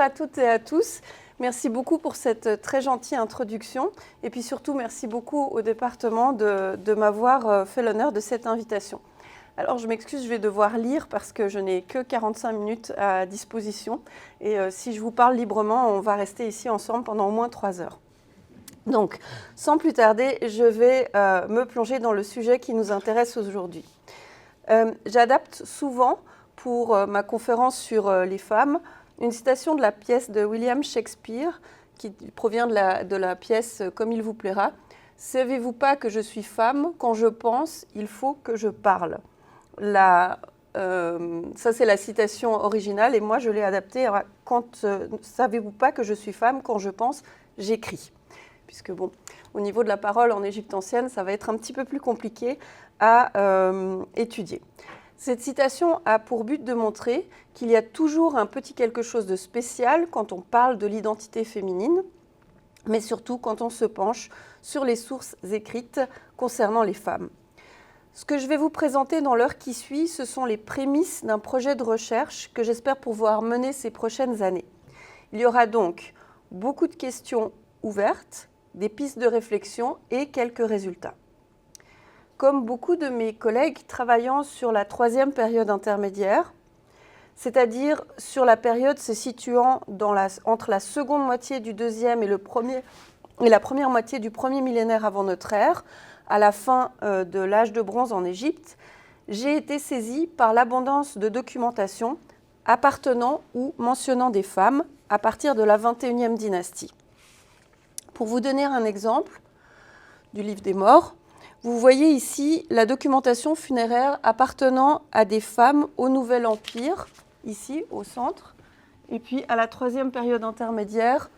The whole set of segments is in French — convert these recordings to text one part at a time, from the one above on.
à toutes et à tous. Merci beaucoup pour cette très gentille introduction. Et puis surtout, merci beaucoup au département de m'avoir fait l'honneur de cette invitation. Alors, je m'excuse, je vais devoir lire parce que je n'ai que 45 minutes à disposition. Et si je vous parle librement, on va rester ici ensemble pendant au moins 3 heures. Donc, sans plus tarder, je vais me plonger dans le sujet qui nous intéresse aujourd'hui. J'adapte souvent pour ma conférence sur les femmes une citation de la pièce de William Shakespeare qui provient de la pièce « Comme il vous plaira ». « Savez-vous pas que je suis femme? Quand je pense, il faut que je parle ». Ça, c'est la citation originale et moi, je l'ai adaptée à « Savez-vous pas que je suis femme? Quand je pense, j'écris ». Puisque, bon, au niveau de la parole en Égypte ancienne, ça va être un petit peu plus compliqué à étudier. Cette citation a pour but de montrer qu'il y a toujours un petit quelque chose de spécial quand on parle de l'identité féminine, mais surtout quand on se penche sur les sources écrites concernant les femmes. Ce que je vais vous présenter dans l'heure qui suit, ce sont les prémices d'un projet de recherche que j'espère pouvoir mener ces prochaines années. Il y aura donc beaucoup de questions ouvertes, des pistes de réflexion et quelques résultats. Comme beaucoup de mes collègues travaillant sur la 3e période intermédiaire, c'est-à-dire sur la période se situant entre la seconde moitié du 2e et la première moitié du 1er millénaire avant notre ère, à la fin de l'âge de bronze en Égypte, j'ai été saisie par l'abondance de documentation appartenant ou mentionnant des femmes à partir de la 21e dynastie. Pour vous donner un exemple du livre des morts, vous voyez ici la documentation funéraire appartenant à des femmes au Nouvel Empire, ici au centre, et puis à la 3e période intermédiaire,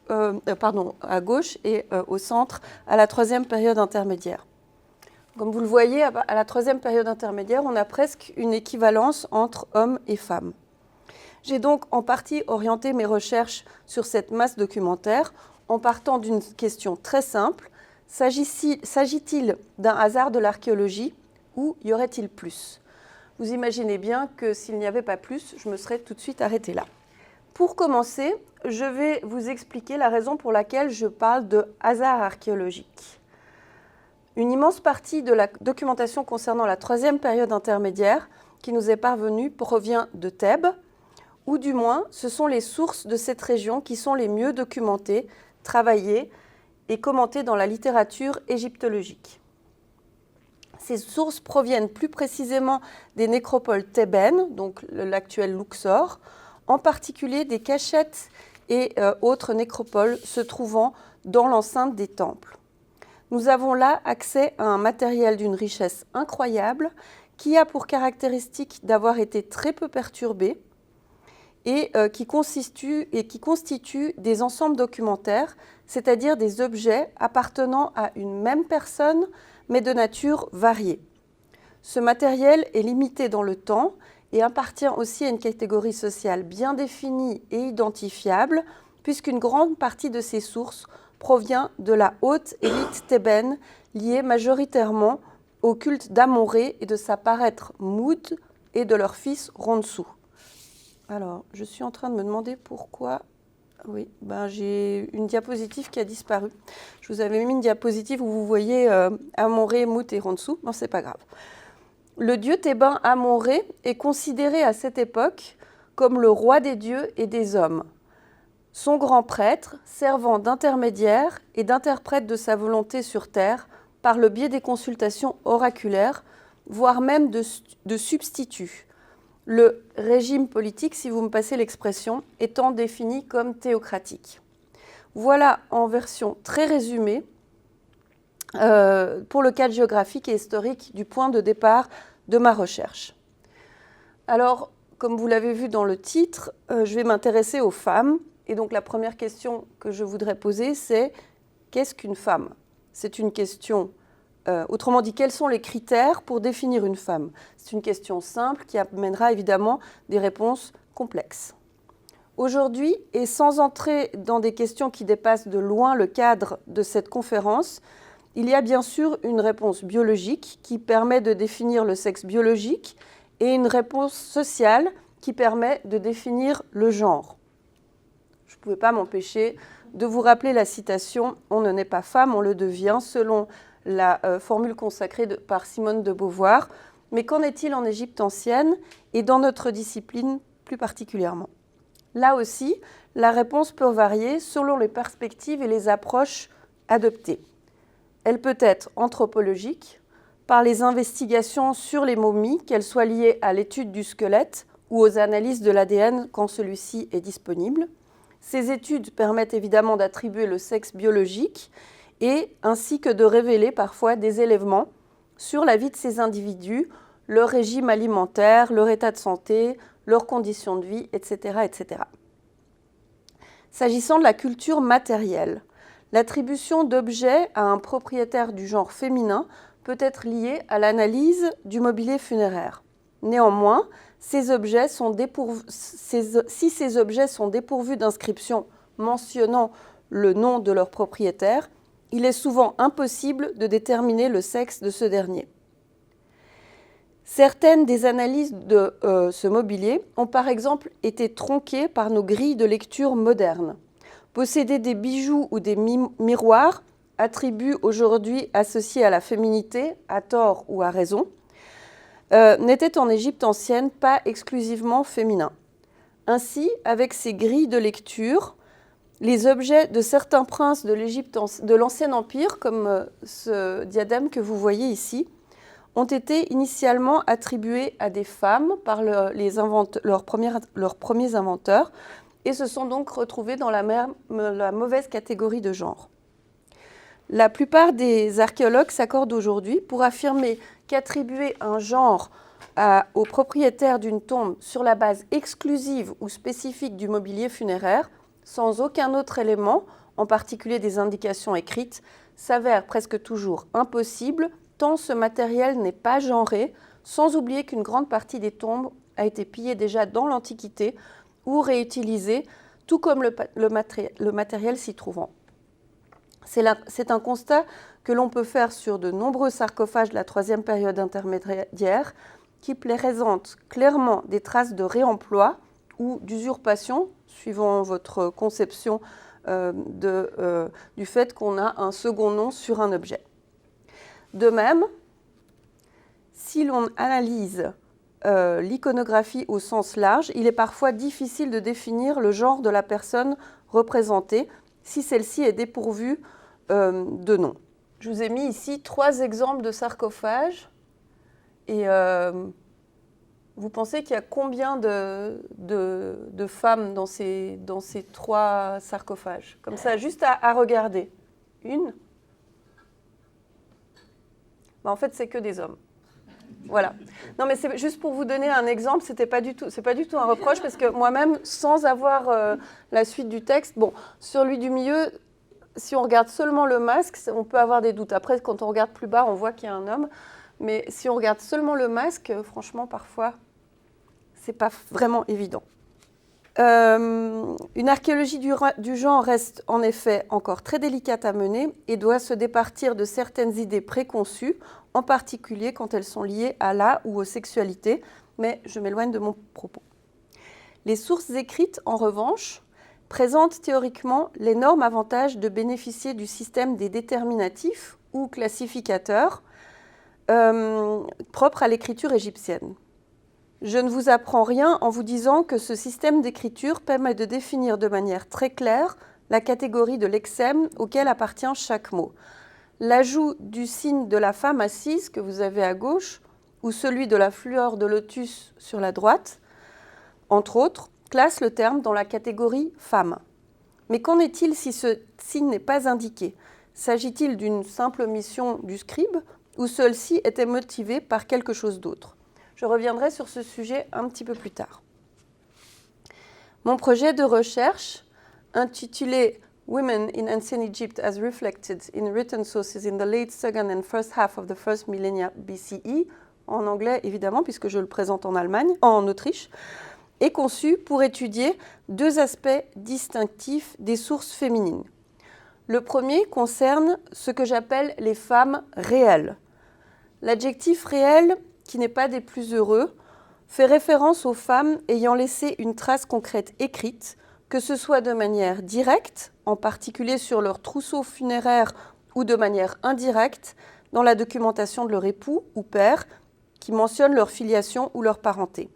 à gauche, et au centre, à la 3e période intermédiaire. Comme vous le voyez, à la 3e période intermédiaire, on a presque une équivalence entre hommes et femmes. J'ai donc en partie orienté mes recherches sur cette masse documentaire en partant d'une question très simple. S'agit-il d'un hasard de l'archéologie ou y aurait-il plus? Vous imaginez bien que s'il n'y avait pas plus, je me serais tout de suite arrêtée là. Pour commencer, je vais vous expliquer la raison pour laquelle je parle de hasard archéologique. Une immense partie de la documentation concernant la 3e période intermédiaire qui nous est parvenue provient de Thèbes, ou du moins ce sont les sources de cette région qui sont les mieux documentées, travaillées et commentées dans la littérature égyptologique. Ces sources proviennent plus précisément des nécropoles thébaines, donc l'actuel Luxor, en particulier des cachettes et autres nécropoles se trouvant dans l'enceinte des temples. Nous avons là accès à un matériel d'une richesse incroyable qui a pour caractéristique d'avoir été très peu perturbé et qui constitue des ensembles documentaires, c'est-à-dire des objets appartenant à une même personne, mais de nature variée. Ce matériel est limité dans le temps et appartient aussi à une catégorie sociale bien définie et identifiable, puisqu'une grande partie de ces sources provient de la haute élite thébaine, liée majoritairement au culte d'Amon-Ré et de sa paraître Moud et de leur fils Ronsou. Alors, je suis en train de me demander pourquoi... Oui, j'ai une diapositive qui a disparu. Je vous avais mis une diapositive où vous voyez Amon-Ré, Mout et Ronsou. Non, c'est pas grave. Le dieu thébain Amon-Ré est considéré à cette époque comme le roi des dieux et des hommes. Son grand prêtre, servant d'intermédiaire et d'interprète de sa volonté sur terre par le biais des consultations oraculaires, voire même de substituts. Le régime politique, si vous me passez l'expression, étant défini comme théocratique. Voilà en version très résumée pour le cadre géographique et historique du point de départ de ma recherche. Alors, comme vous l'avez vu dans le titre, je vais m'intéresser aux femmes. Et donc la première question que je voudrais poser, c'est qu'est-ce qu'une femme? C'est une question... autrement dit, quels sont les critères pour définir une femme? C'est une question simple qui amènera évidemment des réponses complexes. Aujourd'hui, et sans entrer dans des questions qui dépassent de loin le cadre de cette conférence, il y a bien sûr une réponse biologique qui permet de définir le sexe biologique et une réponse sociale qui permet de définir le genre. je ne pouvais pas m'empêcher de vous rappeler la citation « On ne naît pas femme, on le devient » selon la formule consacrée par Simone de Beauvoir. Mais qu'en est-il en Égypte ancienne et dans notre discipline plus particulièrement? Là aussi, la réponse peut varier selon les perspectives et les approches adoptées. Elle peut être anthropologique, par les investigations sur les momies, qu'elles soient liées à l'étude du squelette ou aux analyses de l'ADN quand celui-ci est disponible. Ces études permettent évidemment d'attribuer le sexe biologique et ainsi que de révéler parfois des éléments sur la vie de ces individus, leur régime alimentaire, leur état de santé, leurs conditions de vie, etc., etc. S'agissant de la culture matérielle, l'attribution d'objets à un propriétaire du genre féminin peut être liée à l'analyse du mobilier funéraire. Néanmoins, si ces objets sont dépourvus d'inscription mentionnant le nom de leur propriétaire, il est souvent impossible de déterminer le sexe de ce dernier. Certaines des analyses de ce mobilier ont par exemple été tronquées par nos grilles de lecture modernes. Posséder des bijoux ou des miroirs, attributs aujourd'hui associés à la féminité, à tort ou à raison, n'était en Égypte ancienne pas exclusivement féminin. Ainsi, avec ces grilles de lecture, les objets de certains princes de l'Égypte de l'Ancien Empire, comme ce diadème que vous voyez ici, ont été initialement attribués à des femmes par leurs premiers inventeurs et se sont donc retrouvés dans la mauvaise catégorie de genre. La plupart des archéologues s'accordent aujourd'hui pour affirmer qu'attribuer un genre au propriétaire d'une tombe sur la base exclusive ou spécifique du mobilier funéraire, sans aucun autre élément, en particulier des indications écrites, s'avère presque toujours impossible tant ce matériel n'est pas genré, sans oublier qu'une grande partie des tombes a été pillée déjà dans l'Antiquité ou réutilisée, tout comme le matériel s'y trouvant. C'est un constat que l'on peut faire sur de nombreux sarcophages de la troisième période intermédiaire qui présentent clairement des traces de réemploi ou d'usurpation, suivant votre conception du fait qu'on a un second nom sur un objet. De même, si l'on analyse l'iconographie au sens large, il est parfois difficile de définir le genre de la personne représentée si celle-ci est dépourvue de nom. Je vous ai mis ici 3 exemples de sarcophages et vous pensez qu'il y a combien de femmes dans ces 3 sarcophages? Comme ça, juste à regarder. Une? En fait, c'est que des hommes. Voilà. Non, mais c'est juste pour vous donner un exemple, c'est pas du tout un reproche, parce que moi-même, sans avoir la suite du texte, bon, sur lui du milieu, si on regarde seulement le masque, on peut avoir des doutes. Après, quand on regarde plus bas, on voit qu'il y a un homme, mais si on regarde seulement le masque, franchement, parfois, c'est pas vraiment évident. Une archéologie du genre reste en effet encore très délicate à mener et doit se départir de certaines idées préconçues, en particulier quand elles sont liées à la ou aux sexualités, mais je m'éloigne de mon propos. Les sources écrites, en revanche, présentent théoriquement l'énorme avantage de bénéficier du système des déterminatifs ou classificateurs propre à l'écriture égyptienne. Je ne vous apprends rien en vous disant que ce système d'écriture permet de définir de manière très claire la catégorie de lexème auquel appartient chaque mot. L'ajout du signe de la femme assise que vous avez à gauche ou celui de la fleur de lotus sur la droite, entre autres, classe le terme dans la catégorie femme. Mais qu'en est-il si ce signe n'est pas indiqué? S'agit-il d'une simple omission du scribe ou celle-ci était motivée par quelque chose d'autre? Je reviendrai sur ce sujet un petit peu plus tard. Mon projet de recherche, intitulé « Women in Ancient Egypt as reflected in written sources in the late second and first half of the first millennia BCE », en anglais évidemment, puisque je le présente en Autriche, est conçu pour étudier 2 aspects distinctifs des sources féminines. Le premier concerne ce que j'appelle les femmes réelles. L'adjectif réel, qui n'est pas des plus heureux, fait référence aux femmes ayant laissé une trace concrète écrite, que ce soit de manière directe, en particulier sur leur trousseau funéraire, ou de manière indirecte, dans la documentation de leur époux ou père, qui mentionne leur filiation ou leur parenté.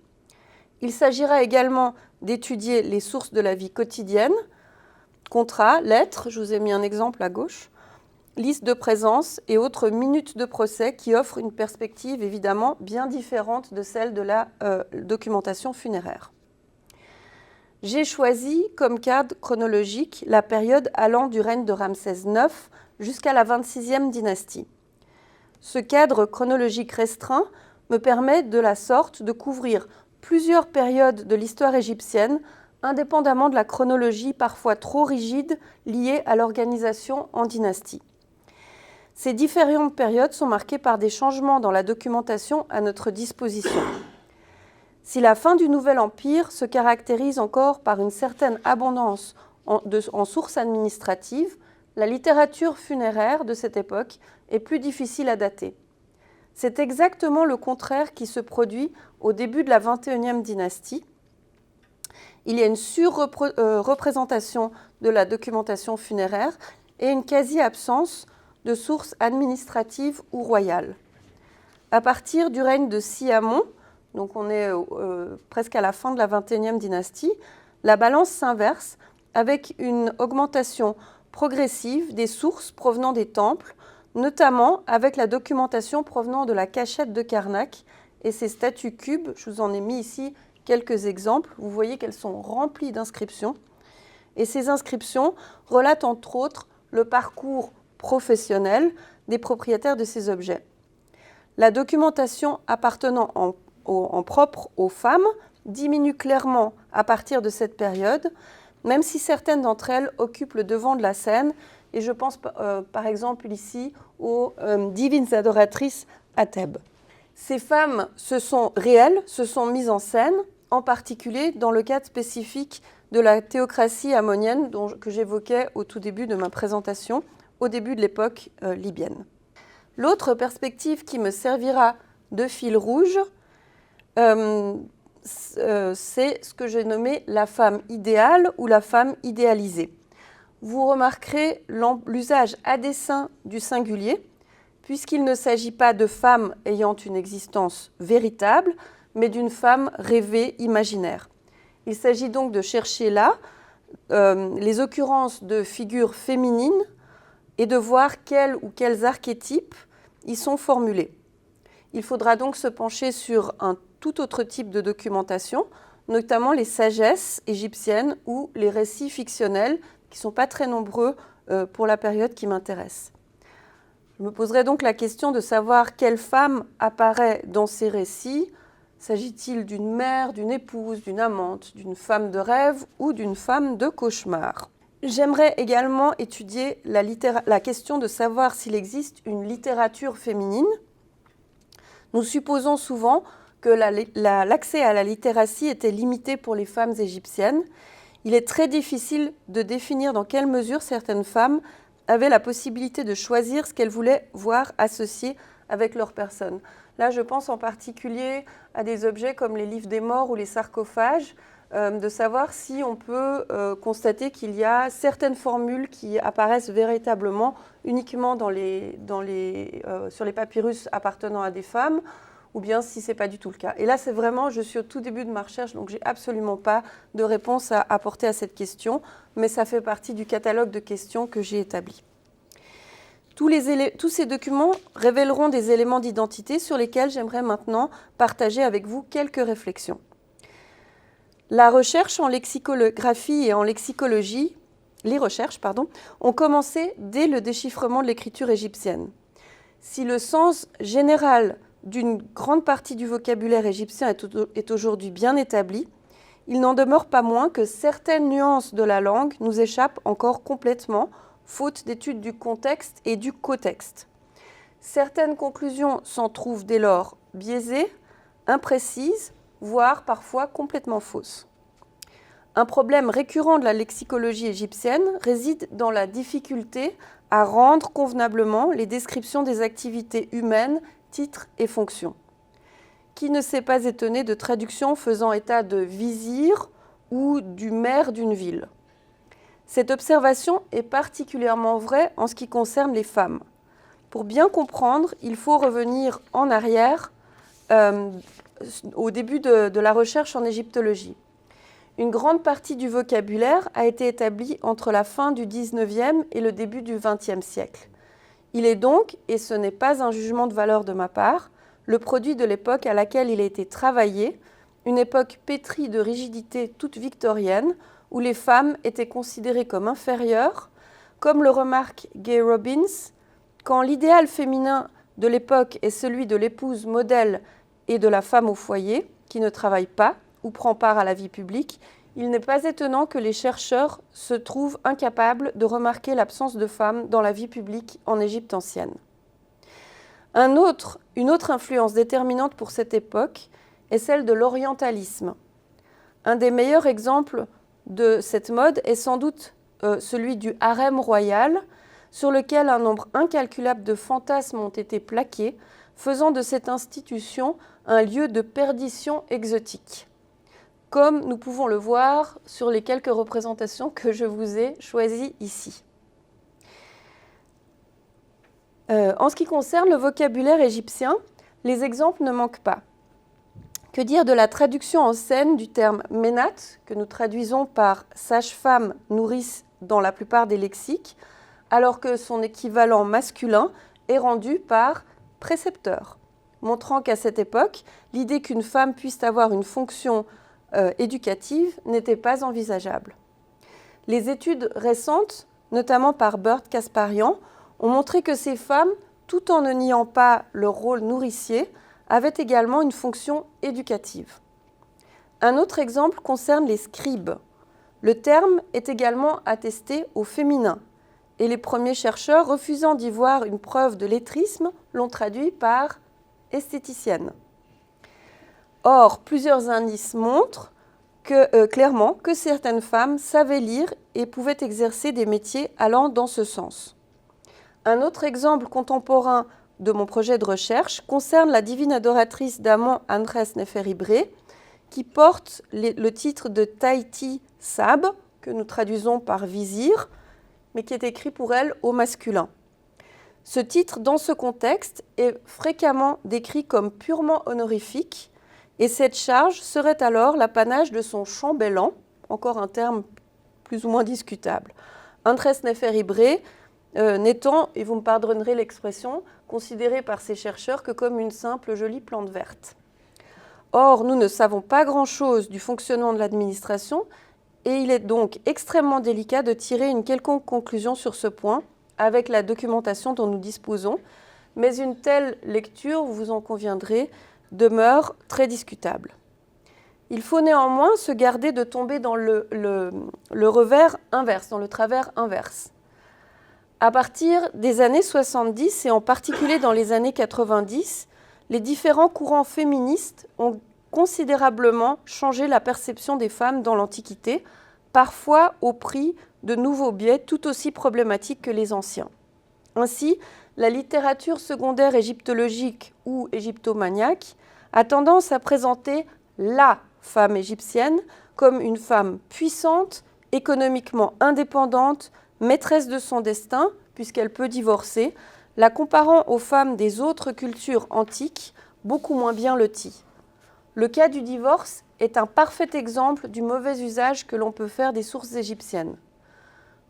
Il s'agira également d'étudier les sources de la vie quotidienne, contrats, lettres, je vous ai mis un exemple à gauche, liste de présence et autres minutes de procès qui offrent une perspective évidemment bien différente de celle de la documentation funéraire. J'ai choisi comme cadre chronologique la période allant du règne de Ramsès IX jusqu'à la 26e dynastie. Ce cadre chronologique restreint me permet de la sorte de couvrir plusieurs périodes de l'histoire égyptienne, indépendamment de la chronologie parfois trop rigide liée à l'organisation en dynastie. Ces différentes périodes sont marquées par des changements dans la documentation à notre disposition. Si la fin du Nouvel Empire se caractérise encore par une certaine abondance en sources administratives, la littérature funéraire de cette époque est plus difficile à dater. C'est exactement le contraire qui se produit au début de la 21e dynastie. Il y a une surreprésentation de la documentation funéraire et une quasi-absence de sources administratives ou royales. À partir du règne de Sihamon, donc on est presque à la fin de la 21e dynastie, la balance s'inverse avec une augmentation progressive des sources provenant des temples, notamment avec la documentation provenant de la cachette de Karnak et ses statues cubes. Je vous en ai mis ici quelques exemples. Vous voyez qu'elles sont remplies d'inscriptions. Et ces inscriptions relatent entre autres le parcours professionnel des propriétaires de ces objets. La documentation appartenant en propre aux femmes diminue clairement à partir de cette période, même si certaines d'entre elles occupent le devant de la scène. Et je pense par exemple ici aux divines adoratrices à Thèbes. Ces femmes se sont mises en scène, en particulier dans le cadre spécifique de la théocratie ammonienne que j'évoquais au tout début de ma présentation, au début de l'époque libyenne. L'autre perspective qui me servira de fil rouge, c'est ce que j'ai nommé la femme idéale ou la femme idéalisée. Vous remarquerez l'usage à dessein du singulier, puisqu'il ne s'agit pas de femme ayant une existence véritable, mais d'une femme rêvée, imaginaire. Il s'agit donc de chercher là les occurrences de figures féminines et de voir quels ou quels archétypes y sont formulés. Il faudra donc se pencher sur un tout autre type de documentation, notamment les sagesses égyptiennes ou les récits fictionnels, qui ne sont pas très nombreux pour la période qui m'intéresse. Je me poserai donc la question de savoir quelle femme apparaît dans ces récits. S'agit-il d'une mère, d'une épouse, d'une amante, d'une femme de rêve ou d'une femme de cauchemar? J'aimerais également étudier la question de savoir s'il existe une littérature féminine. Nous supposons souvent que l'accès à la littératie était limité pour les femmes égyptiennes. Il est très difficile de définir dans quelle mesure certaines femmes avaient la possibilité de choisir ce qu'elles voulaient voir associé avec leur personne. Là, je pense en particulier à des objets comme les livres des morts ou les sarcophages, de savoir si on peut constater qu'il y a certaines formules qui apparaissent véritablement uniquement sur les papyrus appartenant à des femmes, ou bien si ce n'est pas du tout le cas. Et là, c'est vraiment, je suis au tout début de ma recherche, donc je n'ai absolument pas de réponse à apporter à cette question, mais ça fait partie du catalogue de questions que j'ai établi. Tous ces documents révéleront des éléments d'identité sur lesquels j'aimerais maintenant partager avec vous quelques réflexions. La recherche en lexicographie et en lexicologie, les recherches, ont commencé dès le déchiffrement de l'écriture égyptienne. Si le sens général d'une grande partie du vocabulaire égyptien est aujourd'hui bien établi, il n'en demeure pas moins que certaines nuances de la langue nous échappent encore complètement, faute d'étude du contexte et du cotexte. Certaines conclusions s'en trouvent dès lors biaisées, imprécises, voire parfois complètement fausses. Un problème récurrent de la lexicologie égyptienne réside dans la difficulté à rendre convenablement les descriptions des activités humaines, titres et fonctions. Qui ne s'est pas étonné de traductions faisant état de vizir ou du maire d'une ville. Cette observation est particulièrement vraie en ce qui concerne les femmes. Pour bien comprendre, il faut revenir en arrière au début de la recherche en égyptologie. Une grande partie du vocabulaire a été établie entre la fin du XIXe et le début du XXe siècle. Il est donc, et ce n'est pas un jugement de valeur de ma part, le produit de l'époque à laquelle il a été travaillé, une époque pétrie de rigidité toute victorienne, où les femmes étaient considérées comme inférieures, comme le remarque Gay Robbins, quand l'idéal féminin de l'époque est celui de l'épouse modèle et de la femme au foyer, qui ne travaille pas ou prend part à la vie publique, il n'est pas étonnant que les chercheurs se trouvent incapables de remarquer l'absence de femmes dans la vie publique en Égypte ancienne. Une autre influence déterminante pour cette époque est celle de l'orientalisme. Un des meilleurs exemples de cette mode est sans doute celui du harem royal, sur lequel un nombre incalculable de fantasmes ont été plaqués, faisant de cette institution un lieu de perdition exotique, comme nous pouvons le voir sur les quelques représentations que je vous ai choisies ici. En ce qui concerne le vocabulaire égyptien, les exemples ne manquent pas. Que dire de la traduction en scène du terme « ménat », que nous traduisons par « sage-femme, nourrice » dans la plupart des lexiques, alors que son équivalent masculin est rendu par « précepteur », montrant qu'à cette époque, l'idée qu'une femme puisse avoir une fonction éducative n'était pas envisageable. Les études récentes, notamment par Burt Kasparian, ont montré que ces femmes, tout en ne niant pas leur rôle nourricier, avaient également une fonction éducative. Un autre exemple concerne les scribes. Le terme est également attesté au féminin, et les premiers chercheurs, refusant d'y voir une preuve de lettrisme, l'ont traduit par esthéticienne. Or, plusieurs indices montrent clairement que certaines femmes savaient lire et pouvaient exercer des métiers allant dans ce sens. Un autre exemple contemporain de mon projet de recherche concerne la divine adoratrice d'Amon Andrés Neferibre, qui porte le titre de Tahiti Sab, que nous traduisons par vizir, mais qui est écrit pour elle au masculin. Ce titre, dans ce contexte, est fréquemment décrit comme purement honorifique, et cette charge serait alors l'apanage de son chambellan, encore un terme plus ou moins discutable. Andrés Neferibre n'étant, et vous me pardonnerez l'expression, considéré par ces chercheurs que comme une simple jolie plante verte. Or, nous ne savons pas grand-chose du fonctionnement de l'administration, et il est donc extrêmement délicat de tirer une quelconque conclusion sur ce point avec la documentation dont nous disposons, mais une telle lecture, vous en conviendrez, demeure très discutable. Il faut néanmoins se garder de tomber dans le revers inverse, dans le travers inverse. À partir des années 70 et en particulier dans les années 90, les différents courants féministes ont considérablement changé la perception des femmes dans l'Antiquité, parfois au prix de nouveaux biais tout aussi problématiques que les anciens. Ainsi, la littérature secondaire égyptologique ou égyptomaniaque a tendance à présenter la femme égyptienne comme une femme puissante, économiquement indépendante, maîtresse de son destin, puisqu'elle peut divorcer, la comparant aux femmes des autres cultures antiques, beaucoup moins bien loties. Le cas du divorce est un parfait exemple du mauvais usage que l'on peut faire des sources égyptiennes.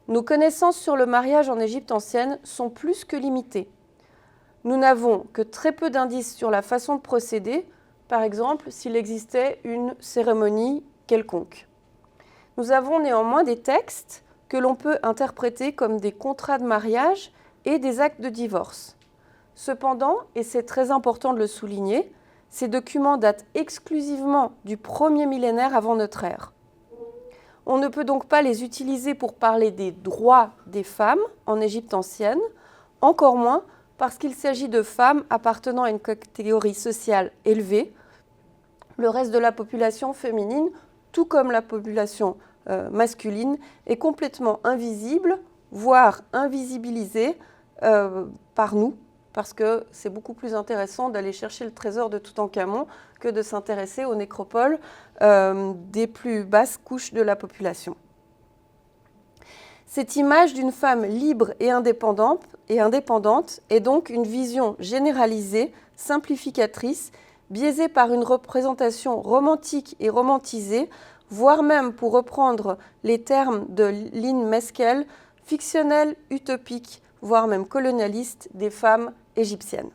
Nos connaissances sur le mariage en Égypte ancienne sont plus que limitées. Nous n'avons que très peu d'indices sur la façon de procéder, par exemple s'il existait une cérémonie quelconque. Nous avons néanmoins des textes que l'on peut interpréter comme des contrats de mariage et des actes de divorce. Cependant, et c'est très important de le souligner, ces documents datent exclusivement du 1er millénaire avant notre ère. On ne peut donc pas les utiliser pour parler des droits des femmes en Égypte ancienne, encore moins parce qu'il s'agit de femmes appartenant à une catégorie sociale élevée. Le reste de la population féminine, tout comme la population masculine, est complètement invisible, voire invisibilisée par nous, parce que c'est beaucoup plus intéressant d'aller chercher le trésor de Toutankhamon que de s'intéresser aux nécropoles des plus basses couches de la population. Cette image d'une femme libre et indépendante est donc une vision généralisée, simplificatrice, biaisée par une représentation romantique et romantisée, voire même, pour reprendre les termes de Lynn Meskel, fictionnelle, utopique, voire même colonialiste des femmes égyptiennes.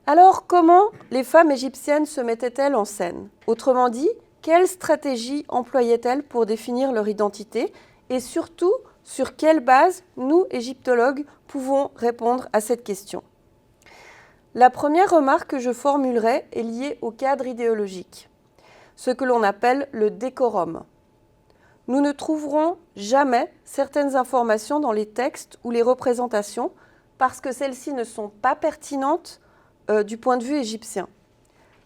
Alors, comment les femmes égyptiennes se mettaient-elles en scène? Autrement dit, quelle stratégie employaient-elles pour définir leur identité? Et surtout, sur quelle base nous, égyptologues, pouvons répondre à cette question? La première remarque que je formulerai est liée au cadre idéologique, ce que l'on appelle le décorum. Nous ne trouverons jamais certaines informations dans les textes ou les représentations parce que celles-ci ne sont pas pertinentes du point de vue égyptien.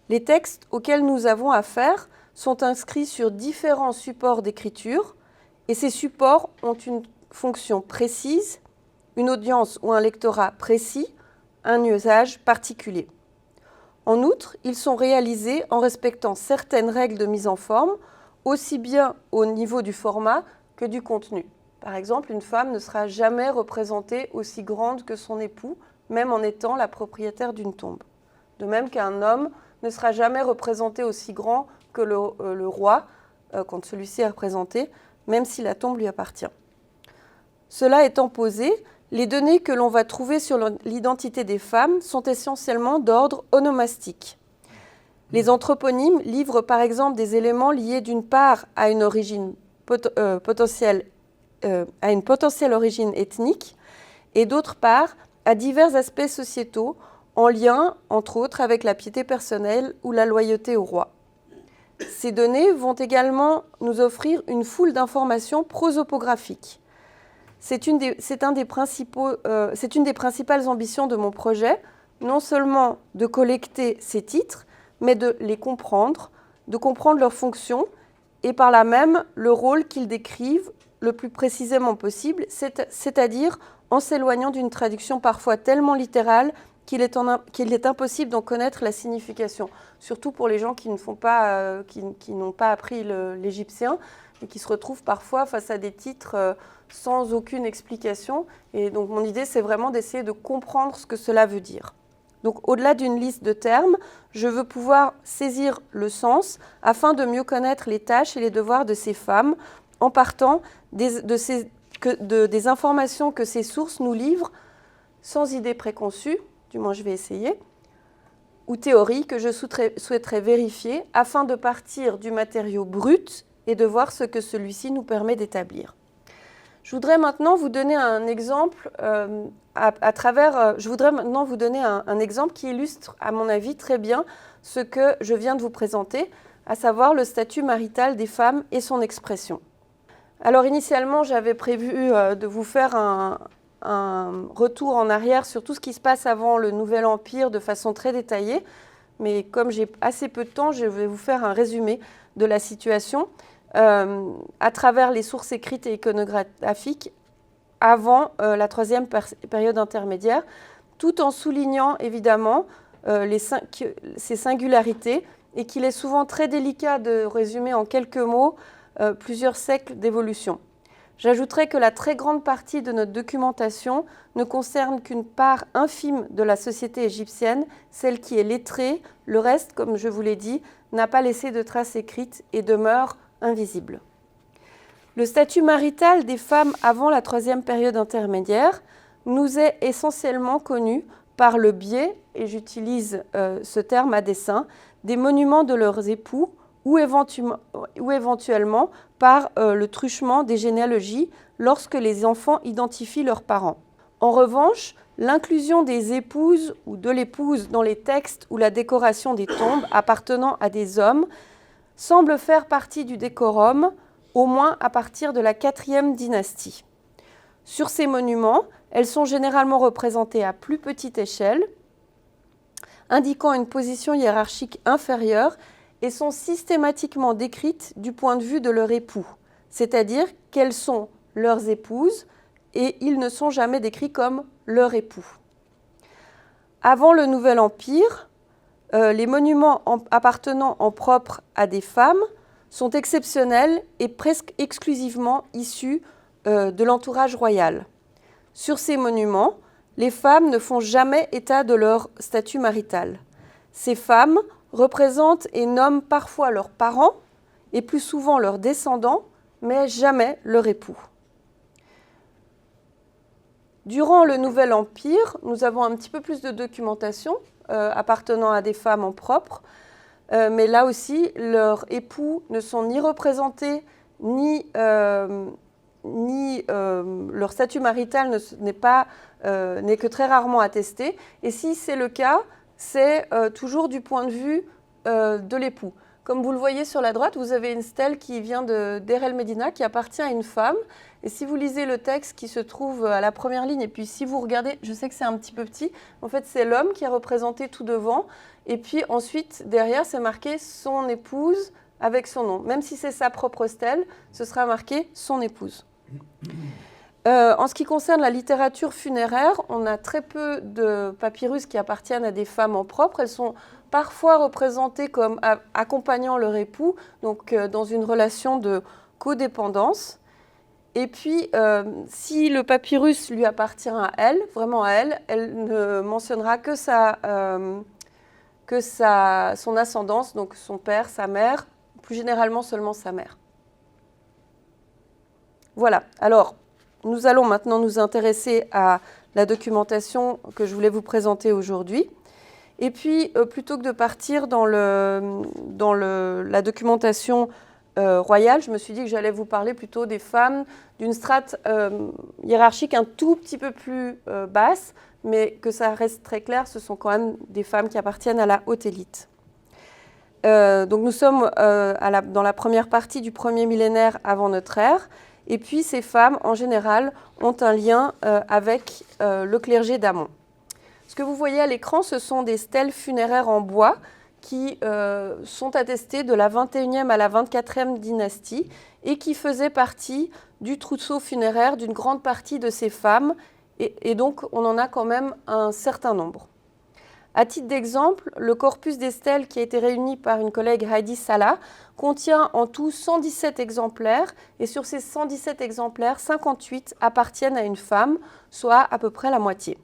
Les textes auxquels nous avons affaire sont inscrits sur différents supports d'écriture et ces supports ont une fonction précise, une audience ou un lectorat précis, un usage particulier. En outre, ils sont réalisés en respectant certaines règles de mise en forme, aussi bien au niveau du format que du contenu. Par exemple, une femme ne sera jamais représentée aussi grande que son époux, même en étant la propriétaire d'une tombe. De même qu'un homme ne sera jamais représenté aussi grand que le roi, quand celui-ci est représenté, même si la tombe lui appartient. Cela étant posé, les données que l'on va trouver sur l'identité des femmes sont essentiellement d'ordre onomastique. Les anthroponymes livrent par exemple des éléments liés d'une part à une potentielle origine ethnique et d'autre part à divers aspects sociétaux en lien, entre autres, avec la piété personnelle ou la loyauté au roi. Ces données vont également nous offrir une foule d'informations prosopographiques. C'est une des principales ambitions de mon projet, non seulement de collecter ces titres, mais de les comprendre, de comprendre leurs fonctions et par là même le rôle qu'ils décrivent le plus précisément possible, c'est-à-dire en s'éloignant d'une traduction parfois tellement littérale qu'il est impossible d'en connaître la signification, surtout pour les gens qui n'ont pas appris l'égyptien et qui se retrouvent parfois face à des titres sans aucune explication. Et donc mon idée, c'est vraiment d'essayer de comprendre ce que cela veut dire. Donc au-delà d'une liste de termes, je veux pouvoir saisir le sens afin de mieux connaître les tâches et les devoirs de ces femmes en partant des informations que ces sources nous livrent sans idée préconçue, du moins je vais essayer, ou théorie que je souhaiterais vérifier afin de partir du matériau brut et de voir ce que celui-ci nous permet d'établir. Je voudrais maintenant vous donner un exemple un exemple qui illustre, à mon avis, très bien ce que je viens de vous présenter, à savoir le statut marital des femmes et son expression. Alors initialement, j'avais prévu de vous faire un retour en arrière sur tout ce qui se passe avant le Nouvel Empire de façon très détaillée, mais comme j'ai assez peu de temps, je vais vous faire un résumé de la situation à travers les sources écrites et iconographiques avant la troisième période intermédiaire, tout en soulignant évidemment ces singularités et qu'il est souvent très délicat de résumer en quelques mots plusieurs siècles d'évolution. J'ajouterai que la très grande partie de notre documentation ne concerne qu'une part infime de la société égyptienne, celle qui est lettrée. Le reste, comme je vous l'ai dit, n'a pas laissé de traces écrites et demeure invisible. Le statut marital des femmes avant la troisième période intermédiaire nous est essentiellement connu par le biais, et j'utilise ce terme à dessein, des monuments de leurs époux ou éventuellement par le truchement des généalogies lorsque les enfants identifient leurs parents. En revanche, l'inclusion des épouses ou de l'épouse dans les textes ou la décoration des tombes appartenant à des hommes semble faire partie du décorum, au moins à partir de la 4e dynastie. Sur ces monuments, elles sont généralement représentées à plus petite échelle, indiquant une position hiérarchique inférieure et sont systématiquement décrites du point de vue de leur époux, c'est-à-dire qu'elles sont leurs épouses et ils ne sont jamais décrits comme leur époux. Avant le Nouvel Empire, les monuments appartenant en propre à des femmes sont exceptionnels et presque exclusivement issus de l'entourage royal. Sur ces monuments, les femmes ne font jamais état de leur statut marital. Ces femmes représentent et nomment parfois leurs parents et plus souvent leurs descendants, mais jamais leur époux. Durant le Nouvel Empire, nous avons un petit peu plus de documentation appartenant à des femmes en propre, mais là aussi, leurs époux ne sont ni représentés, ni leur statut marital n'est que très rarement attesté. Et si c'est le cas, c'est toujours du point de vue de l'époux. Comme vous le voyez sur la droite, vous avez une stèle qui vient d'Er El Medina, qui appartient à une femme. Et si vous lisez le texte qui se trouve à la première ligne, et puis si vous regardez, je sais que c'est un petit peu petit, en fait c'est l'homme qui est représenté tout devant. Et puis ensuite, derrière, c'est marqué son épouse avec son nom. Même si c'est sa propre stèle, ce sera marqué son épouse. En ce qui concerne la littérature funéraire, on a très peu de papyrus qui appartiennent à des femmes en propre. Elles sont parfois représentées comme accompagnant leur époux, donc dans une relation de codépendance. Et puis, si le papyrus lui appartient à elle, vraiment à elle, elle ne mentionnera que son ascendance, donc son père, sa mère, plus généralement seulement sa mère. Voilà, alors nous allons maintenant nous intéresser à la documentation que je voulais vous présenter aujourd'hui. Et puis, plutôt que de partir dans la documentation royale, je me suis dit que j'allais vous parler plutôt des femmes d'une strate hiérarchique un tout petit peu plus basse, mais que ça reste très clair, ce sont quand même des femmes qui appartiennent à la haute élite. Donc nous sommes dans la première partie du premier millénaire avant notre ère, et puis ces femmes, en général, ont un lien avec le clergé d'Amon. Ce que vous voyez à l'écran, ce sont des stèles funéraires en bois qui sont attestées de la 21e à la 24e dynastie et qui faisaient partie du trousseau funéraire d'une grande partie de ces femmes, et donc on en a quand même un certain nombre. À titre d'exemple, le corpus des stèles qui a été réuni par une collègue, Heidi Salah, contient en tout 117 exemplaires, et sur ces 117 exemplaires, 58 appartiennent à une femme, soit à peu près la moitié.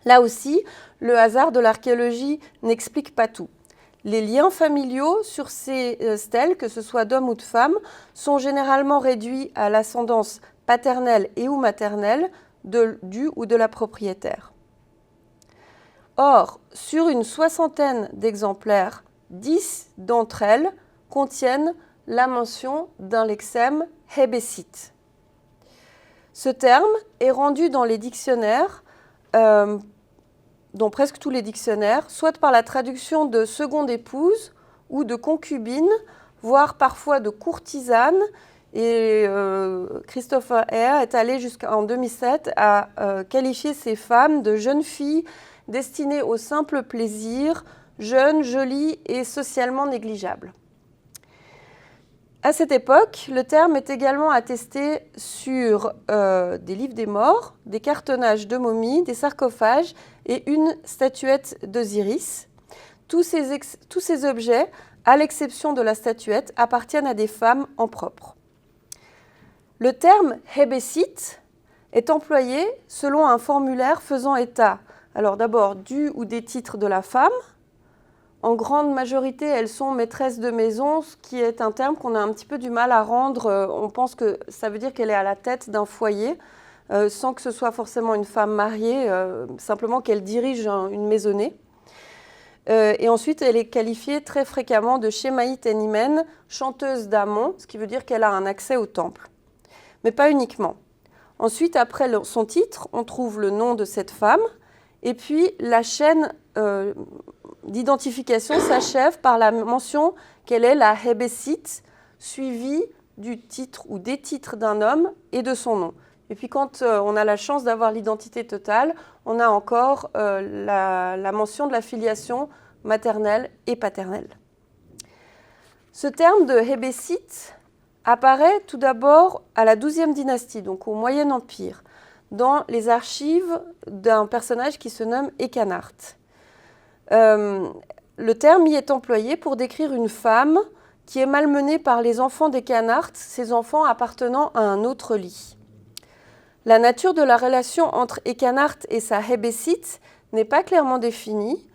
Là aussi, le hasard de l'archéologie n'explique pas tout. Les liens familiaux sur ces stèles, que ce soit d'hommes ou de femmes, sont généralement réduits à l'ascendance paternelle et ou maternelle du ou de la propriétaire. Or, sur une soixantaine d'exemplaires, 10 d'entre elles contiennent la mention d'un lexème hébécite. Ce terme est rendu dans les dictionnaires, dans presque tous les dictionnaires, soit par la traduction de seconde épouse ou de concubine, voire parfois de courtisane. Et Christopher Hare est allé jusqu'en 2007 à qualifier ces femmes de jeunes filles destinées au simple plaisir, jeunes, jolies et socialement négligeables. À cette époque, le terme est également attesté sur des livres des morts, des cartonnages de momies, des sarcophages et une statuette d'Osiris. Tous ces objets, à l'exception de la statuette, appartiennent à des femmes en propre. Le terme hébécite est employé selon un formulaire faisant état, alors d'abord du ou des titres de la femme. En grande majorité, elles sont maîtresses de maison, ce qui est un terme qu'on a un petit peu du mal à rendre. On pense que ça veut dire qu'elle est à la tête d'un foyer, sans que ce soit forcément une femme mariée, simplement qu'elle dirige une maisonnée. Et ensuite, elle est qualifiée très fréquemment de Shemaït Enimen, chanteuse d'Amon, ce qui veut dire qu'elle a un accès au temple. Mais pas uniquement. Ensuite, après son titre, on trouve le nom de cette femme, et puis la chaîne d'identification s'achève par la mention qu'elle est la hébécite, suivie du titre ou des titres d'un homme et de son nom. Et puis quand on a la chance d'avoir l'identité totale, on a encore la mention de la filiation maternelle et paternelle. Ce terme de hébécite apparaît tout d'abord à la XIIe dynastie, donc au Moyen Empire. dans les archives d'un personnage qui se nomme Ekanart. Le terme y est employé pour décrire une femme qui est malmenée par les enfants d'Ekanart, ses enfants appartenant à un autre lit. La nature de la relation entre Ekanart et sa Hebesite n'est pas clairement définie,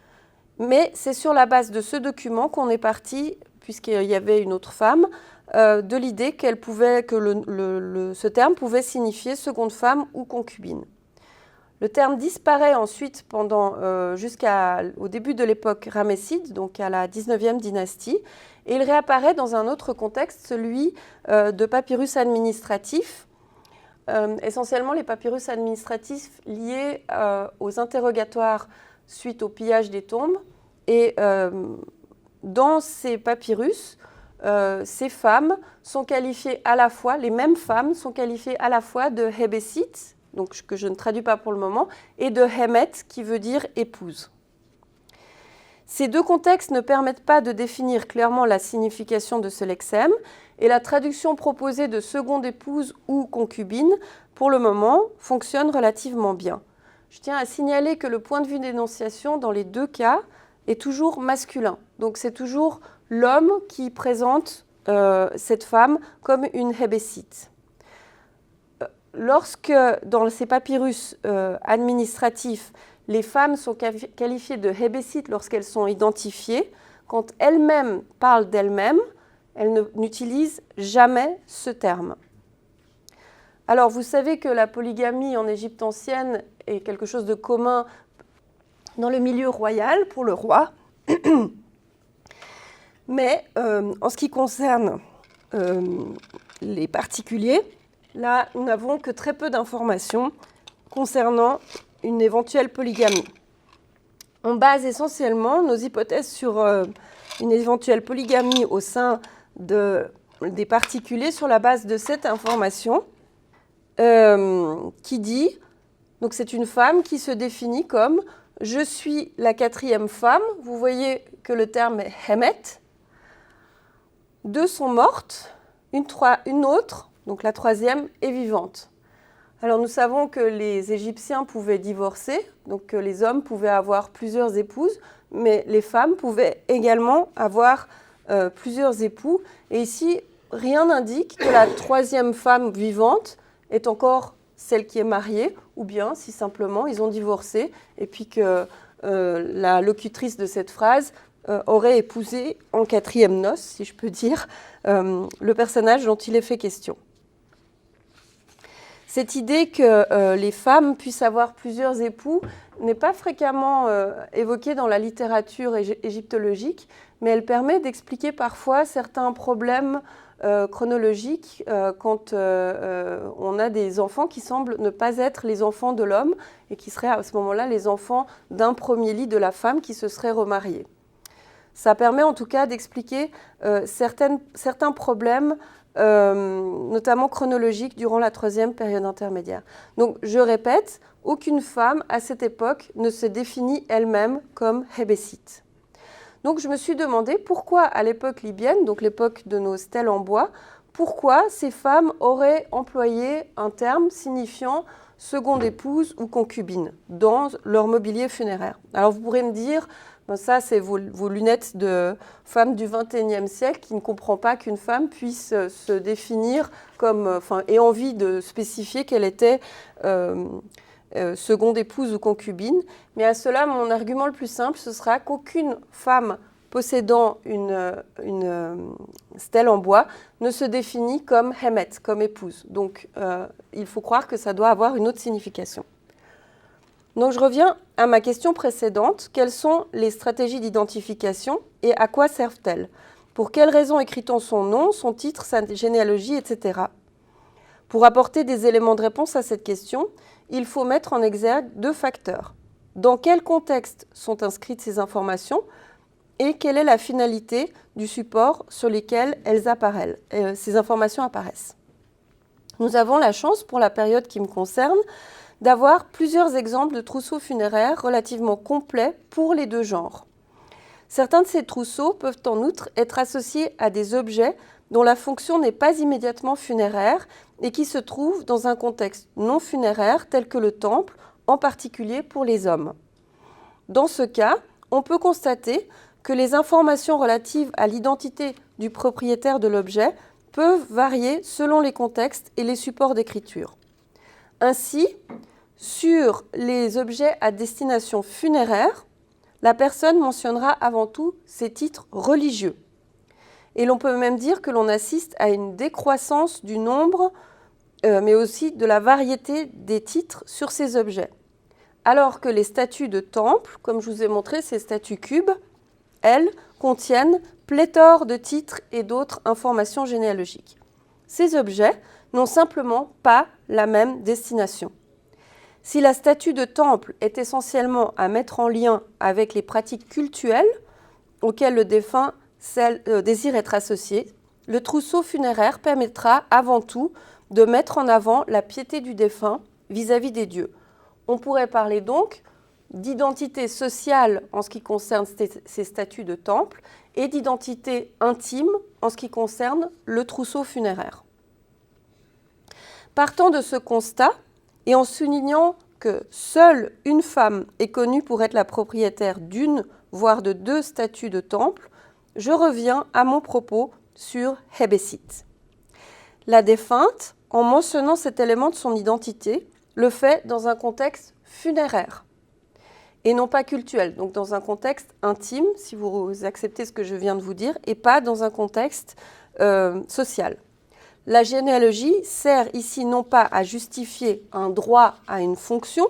mais c'est sur la base de ce document qu'on est parti, puisqu'il y avait une autre femme, de l'idée que ce terme pouvait signifier seconde femme ou concubine. Le terme disparaît ensuite jusqu'au début de l'époque ramesside, donc à la 19e dynastie, et il réapparaît dans un autre contexte, celui de papyrus administratifs, essentiellement les papyrus administratifs liés aux interrogatoires suite au pillage des tombes. Et dans ces papyrus, ces femmes sont qualifiées à la fois, les mêmes femmes sont qualifiées à la fois de Hebesite, donc que je ne traduis pas pour le moment, et de Hemet, qui veut dire épouse. Ces deux contextes ne permettent pas de définir clairement la signification de ce lexème, et la traduction proposée de seconde épouse ou concubine, pour le moment, fonctionne relativement bien. Je tiens à signaler que le point de vue d'énonciation, dans les deux cas, est toujours masculin. Donc c'est toujours l'homme qui présente cette femme comme une Hebesite. Lorsque, dans ces papyrus administratifs, les femmes sont qualifiées de Hebesites lorsqu'elles sont identifiées, quand elles-mêmes parlent d'elles-mêmes, elles n'utilisent jamais ce terme. Alors, vous savez que la polygamie en Égypte ancienne est quelque chose de commun dans le milieu royal pour le roi. Mais en ce qui concerne les particuliers, là, nous n'avons que très peu d'informations concernant une éventuelle polygamie. On base essentiellement nos hypothèses sur une éventuelle polygamie au sein des particuliers sur la base de cette information qui dit, donc c'est une femme qui se définit comme « je suis la quatrième femme », vous voyez que le terme est « Hemet », deux sont mortes, une autre, donc la troisième, est vivante. Alors nous savons que les Égyptiens pouvaient divorcer, donc que les hommes pouvaient avoir plusieurs épouses, mais les femmes pouvaient également avoir plusieurs époux. Et ici, rien n'indique que la troisième femme vivante est encore celle qui est mariée, ou bien si simplement ils ont divorcé, et puis que la locutrice de cette phrase aurait épousé en quatrième noce, si je peux dire, le personnage dont il est fait question. Cette idée que les femmes puissent avoir plusieurs époux n'est pas fréquemment évoquée dans la littérature égyptologique, mais elle permet d'expliquer parfois certains problèmes chronologiques quand on a des enfants qui semblent ne pas être les enfants de l'homme et qui seraient à ce moment-là les enfants d'un premier lit de la femme qui se serait remariée. Ça permet en tout cas d'expliquer certains problèmes notamment chronologique durant la troisième période intermédiaire. Donc, je répète, aucune femme à cette époque ne se définit elle-même comme Hebesite. Donc, je me suis demandé pourquoi à l'époque libyenne, donc l'époque de nos stèles en bois, pourquoi ces femmes auraient employé un terme signifiant seconde épouse ou concubine dans leur mobilier funéraire. Alors, vous pourrez me dire, ça, c'est vos lunettes de femme du XXIe siècle qui ne comprend pas qu'une femme puisse se définir comme, ait envie de spécifier qu'elle était seconde épouse ou concubine. Mais à cela, mon argument le plus simple, ce sera qu'aucune femme possédant une stèle en bois ne se définit comme Hemet, comme épouse. Donc, il faut croire que ça doit avoir une autre signification. Donc, je reviens à ma question précédente. Quelles sont les stratégies d'identification et à quoi servent-elles? Pour quelles raisons écrit-on son nom, son titre, sa généalogie, etc. Pour apporter des éléments de réponse à cette question, il faut mettre en exergue deux facteurs. Dans quel contexte sont inscrites ces informations et quelle est la finalité du support sur lequel ces informations apparaissent? Nous avons la chance, pour la période qui me concerne, d'avoir plusieurs exemples de trousseaux funéraires relativement complets pour les deux genres. Certains de ces trousseaux peuvent en outre être associés à des objets dont la fonction n'est pas immédiatement funéraire et qui se trouve dans un contexte non funéraire tel que le temple, en particulier pour les hommes. Dans ce cas, on peut constater que les informations relatives à l'identité du propriétaire de l'objet peuvent varier selon les contextes et les supports d'écriture. Ainsi, sur les objets à destination funéraire, la personne mentionnera avant tout ses titres religieux. Et l'on peut même dire que l'on assiste à une décroissance du nombre, mais aussi de la variété des titres sur ces objets. Alors que les statues de temple, comme je vous ai montré, ces statues cubes, elles contiennent pléthore de titres et d'autres informations généalogiques. Ces objets n'ont simplement pas la même destination. Si la statue de temple est essentiellement à mettre en lien avec les pratiques cultuelles auxquelles le défunt désire être associé, le trousseau funéraire permettra avant tout de mettre en avant la piété du défunt vis-à-vis des dieux. On pourrait parler donc d'identité sociale en ce qui concerne ces statues de temple et d'identité intime en ce qui concerne le trousseau funéraire. Partant de ce constat, et en soulignant que seule une femme est connue pour être la propriétaire d'une, voire de 2 statues de temple, je reviens à mon propos sur Hébésit. La défunte, en mentionnant cet élément de son identité, le fait dans un contexte funéraire et non pas cultuel, donc dans un contexte intime, si vous acceptez ce que je viens de vous dire, et pas dans un contexte social. La généalogie sert ici non pas à justifier un droit à une fonction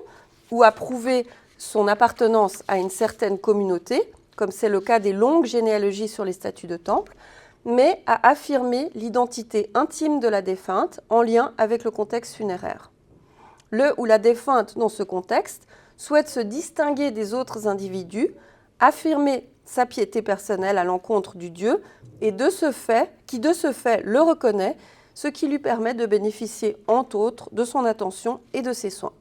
ou à prouver son appartenance à une certaine communauté, comme c'est le cas des longues généalogies sur les statues de temple, mais à affirmer l'identité intime de la défunte en lien avec le contexte funéraire. Le ou la défunte, dans ce contexte, souhaite se distinguer des autres individus, affirmer sa piété personnelle à l'encontre du Dieu, et qui de ce fait le reconnaît, ce qui lui permet de bénéficier, entre autres, de son attention et de ses soins.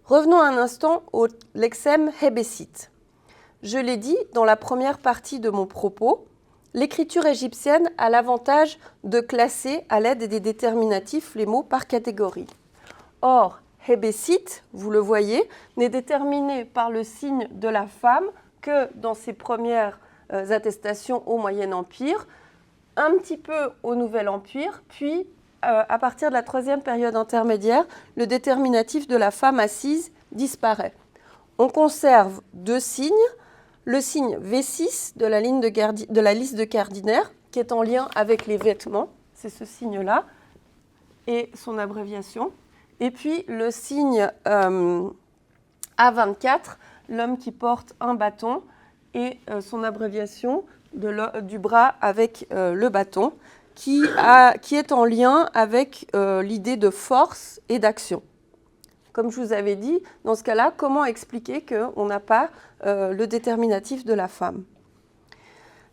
Revenons un instant au lexème Hébésit. Je l'ai dit dans la première partie de mon propos, l'écriture égyptienne a l'avantage de classer à l'aide des déterminatifs les mots par catégorie. Or, Hébésit, vous le voyez, n'est déterminé par le signe de la femme que dans ses premières attestations au Moyen Empire, un petit peu au Nouvel Empire, puis à partir de la 3e période intermédiaire, le déterminatif de la femme assise disparaît. On conserve 2 signes, le signe V6 de la liste de Gardiner, qui est en lien avec les vêtements, c'est ce signe-là, et son abréviation. Et puis le signe A24, l'homme qui porte un bâton, et son abréviation du bras avec le bâton, qui est en lien avec l'idée de force et d'action. Comme je vous avais dit, dans ce cas-là, comment expliquer qu'on n'a pas le déterminatif de la femme ?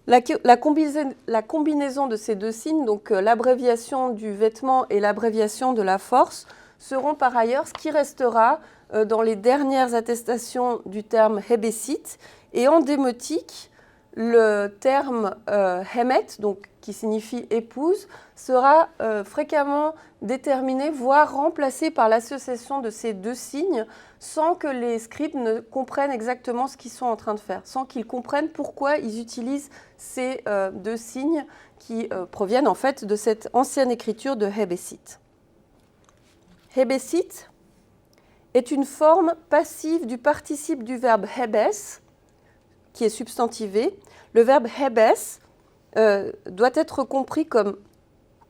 La combinaison de ces 2 signes, donc l'abréviation du vêtement et l'abréviation de la force, seront par ailleurs ce qui restera dans les dernières attestations du terme Hébésit. Et en démotique, le terme Hémet, donc qui signifie épouse, sera fréquemment déterminé, voire remplacé par l'association de ces 2 signes, sans que les scribes ne comprennent exactement ce qu'ils sont en train de faire, sans qu'ils comprennent pourquoi ils utilisent ces 2 signes qui proviennent en fait de cette ancienne écriture de Hébésit. Hébésit est une forme passive du participe du verbe hébès, qui est substantivé. Le verbe hébès doit être compris comme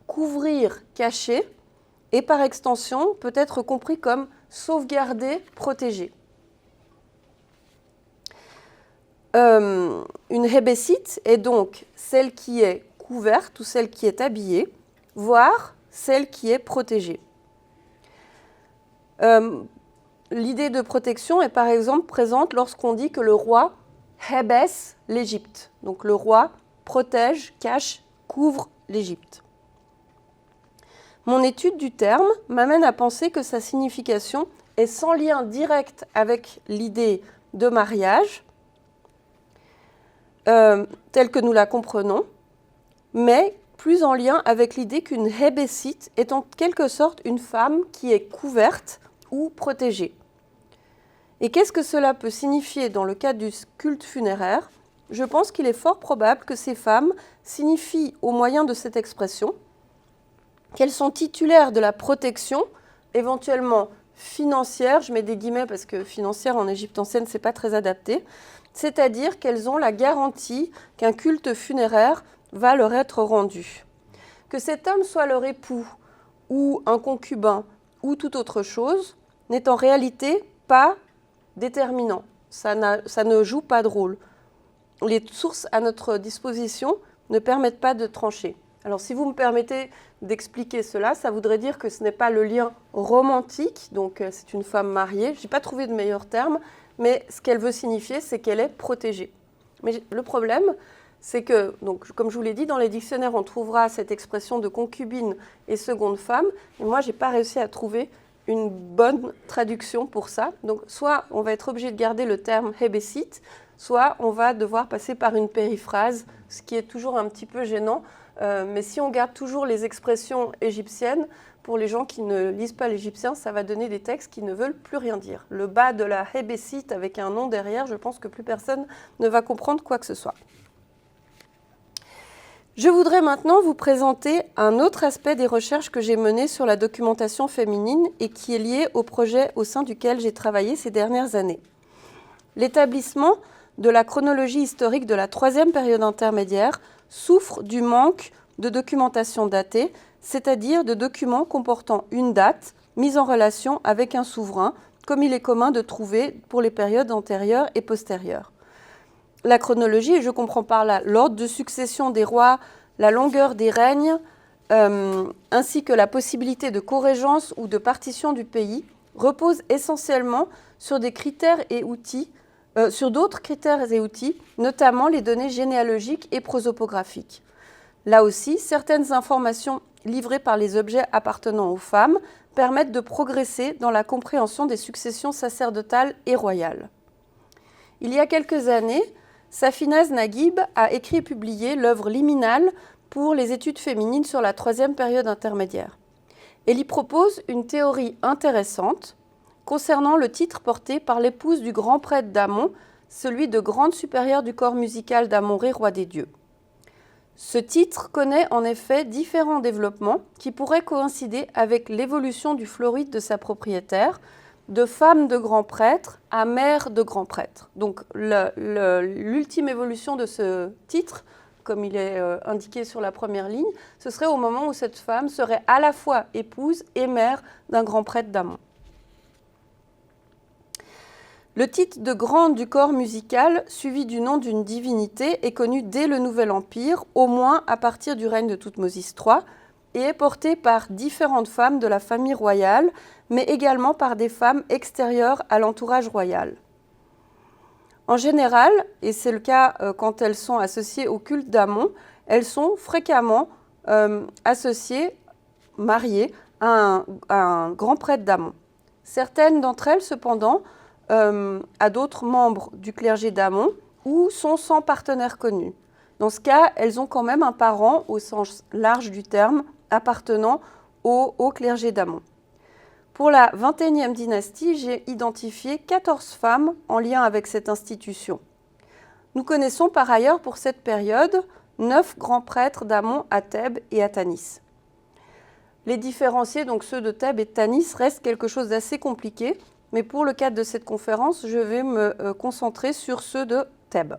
couvrir, cacher, et par extension peut être compris comme sauvegarder, protéger. Une hébésit est donc celle qui est couverte ou celle qui est habillée, voire celle qui est protégée. L'idée de protection est par exemple présente lorsqu'on dit que le roi hébès l'Égypte. Donc le roi protège, cache, couvre l'Égypte. Mon étude du terme m'amène à penser que sa signification est sans lien direct avec l'idée de mariage, telle que nous la comprenons, mais plus en lien avec l'idée qu'une hébécite est en quelque sorte une femme qui est couverte ou protégée. Et qu'est-ce que cela peut signifier dans le cadre du culte funéraire? Je pense qu'il est fort probable que ces femmes signifient, au moyen de cette expression, qu'elles sont titulaires de la protection, éventuellement financière, je mets des guillemets parce que financière en Égypte ancienne, ce n'est pas très adapté, c'est-à-dire qu'elles ont la garantie qu'un culte funéraire va leur être rendu. Que cet homme soit leur époux ou un concubin ou toute autre chose n'est en réalité pas déterminant. Ça ne joue pas de rôle. Les sources à notre disposition ne permettent pas de trancher. Alors si vous me permettez d'expliquer cela, ça voudrait dire que ce n'est pas le lien romantique, donc c'est une femme mariée, je n'ai pas trouvé de meilleur terme, mais ce qu'elle veut signifier, c'est qu'elle est protégée. Mais le problème, c'est que, donc, comme je vous l'ai dit, dans les dictionnaires, on trouvera cette expression de concubine et seconde femme, et moi, je n'ai pas réussi à trouver une bonne traduction pour ça. Donc, soit on va être obligé de garder le terme hébécite, soit on va devoir passer par une périphrase, ce qui est toujours un petit peu gênant. Mais si on garde toujours les expressions égyptiennes, pour les gens qui ne lisent pas l'égyptien, ça va donner des textes qui ne veulent plus rien dire. Le bas de la hébécite avec un nom derrière, je pense que plus personne ne va comprendre quoi que ce soit. Je voudrais maintenant vous présenter un autre aspect des recherches que j'ai menées sur la documentation féminine et qui est lié au projet au sein duquel j'ai travaillé ces dernières années. L'établissement de la chronologie historique de la troisième période intermédiaire souffre du manque de documentation datée, c'est-à-dire de documents comportant une date mise en relation avec un souverain, comme il est commun de trouver pour les périodes antérieures et postérieures. La chronologie, et je comprends par là l'ordre de succession des rois, la longueur des règnes, ainsi que la possibilité de corégence ou de partition du pays, repose essentiellement sur des critères et outils, sur d'autres critères et outils, notamment les données généalogiques et prosopographiques. Là aussi, certaines informations livrées par les objets appartenant aux femmes permettent de progresser dans la compréhension des successions sacerdotales et royales. Il y a quelques années, Safinaz Naguib a écrit et publié l'œuvre liminale pour les études féminines sur la troisième période intermédiaire. Elle y propose une théorie intéressante concernant le titre porté par l'épouse du grand prêtre d'Amon, celui de grande supérieure du corps musical d'Amon-Ré, roi des dieux. Ce titre connaît en effet différents développements qui pourraient coïncider avec l'évolution du floride de sa propriétaire, de femme de grand prêtre à mère de grand prêtre. Donc l'ultime évolution de ce titre, comme il est indiqué sur la première ligne, ce serait au moment où cette femme serait à la fois épouse et mère d'un grand prêtre d'Amon. Le titre de grande du corps musical, suivi du nom d'une divinité, est connu dès le Nouvel Empire, au moins à partir du règne de Thoutmosis III, et est porté par différentes femmes de la famille royale, mais également par des femmes extérieures à l'entourage royal. En général, et c'est le cas quand elles sont associées au culte d'Amon, elles sont fréquemment associées, mariées à un grand prêtre d'Amon. Certaines d'entre elles, cependant, à d'autres membres du clergé d'Amon ou sont sans partenaire connu. Dans ce cas, elles ont quand même un parent, au sens large du terme, appartenant au haut clergé d'Amon. Pour la 21e dynastie, j'ai identifié 14 femmes en lien avec cette institution. Nous connaissons par ailleurs pour cette période 9 grands prêtres d'Amon à Thèbes et à Tanis. Les différencier, donc ceux de Thèbes et de Tanis, reste quelque chose d'assez compliqué, mais pour le cadre de cette conférence, je vais me concentrer sur ceux de Thèbes.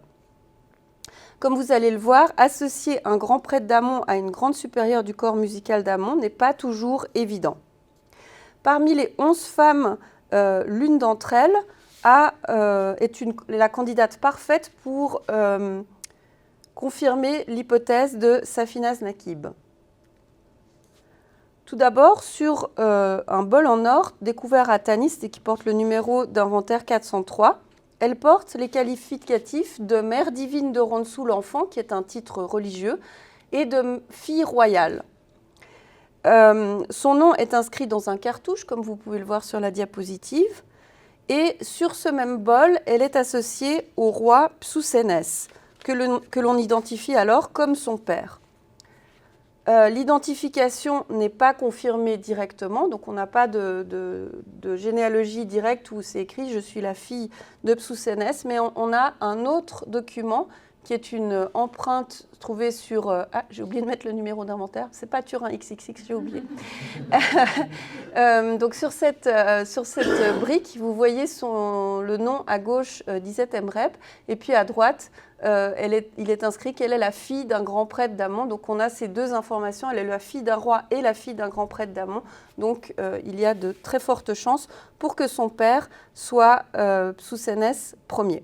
Comme vous allez le voir, associer un grand prêtre d'Amon à une grande supérieure du corps musical d'Amon n'est pas toujours évident. Parmi les 11 femmes, l'une d'entre elles est la candidate parfaite pour confirmer l'hypothèse de Safinaz Naguib. Tout d'abord, sur un bol en or découvert à Tanis et qui porte le numéro d'inventaire 403, elle porte les qualificatifs de mère divine de Ronsou l'enfant, qui est un titre religieux, et de fille royale. Son nom est inscrit dans un cartouche, comme vous pouvez le voir sur la diapositive, et sur ce même bol, elle est associée au roi Psousénès, que l'on identifie alors comme son père. L'identification n'est pas confirmée directement, donc on n'a pas de généalogie directe où c'est écrit « je suis la fille de Psousénès », mais on a un autre document qui est une empreinte trouvée sur... ah, j'ai oublié de mettre le numéro d'inventaire, c'est pas Turin XXX, j'ai oublié. Donc sur cette brique, vous voyez le nom à gauche d'Iset Emrep, et puis à droite, il est inscrit qu'elle est la fille d'un grand prêtre d'Amon. Donc on a ces deux informations, elle est la fille d'un roi et la fille d'un grand prêtre d'Amon. Donc il y a de très fortes chances pour que son père soit Psousénès Ier.